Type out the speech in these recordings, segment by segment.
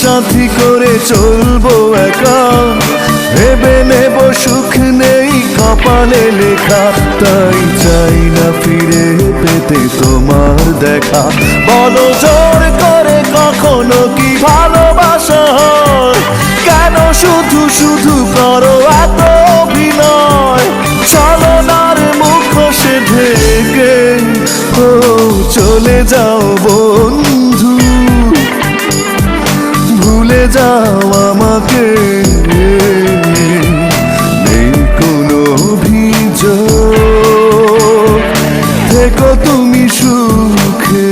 সাথী করে চলবো একা, ভেবে নেব সুখ নেই কপালে লেখা। তাই চাই না ফিরে পেতে তোমার দেখা। বলো জোর করে কখনো কি ভালোবাসা হয়? কেন শুধু শুধু করো এত অভিনয়? ছলনার মুখোশে ঢেকে ও চলে যাও বন্ধু, ভুলে যাও আমাকে। নেই কোনো অভিযোগ, থেকো তুমি সুখে।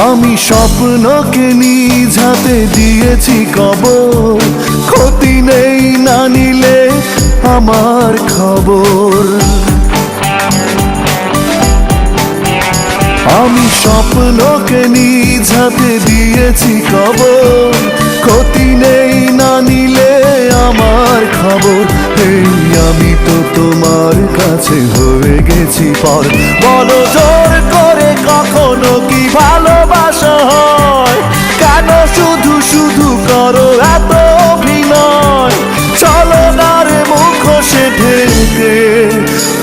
আমি স্বপ্নকে নিজ হাতে দিয়েছি কবর, ক্ষতি নেই না নিলে আমার খবর। আমি স্বপ্নকে নিজ হাতে দিয়েছি কবর, ক্ষতি নেই না নিলে আমার খবর। এই আমি তো তোমার কাছে হয়ে গেছি পর। বলো জোর করে কখনো কি ভালোবাসা হয়? কেন শুধু শুধু করো এত অভিনয়? ছলনার মুখোশে ঢেকে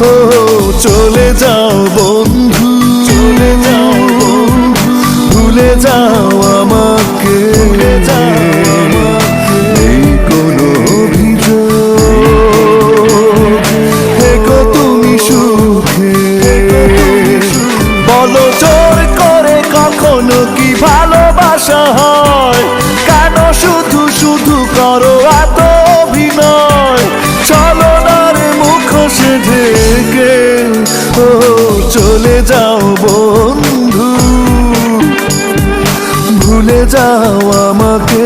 ও চলে যাও বন্ধু, চলে যাও বন্ধু, ভুলে যাও আমাকে। নেই কোনো অভিযোগ, থেকো তুমি সুখে। বলো জোর করে কখনো কি ভালোবাসা হয়? কেন শুধু শুধু করো এত অভিনয়? ছলনার মুখোশে ঢেকে ও চলে যাও বন্ধু, ভুলে যাও আমাকে।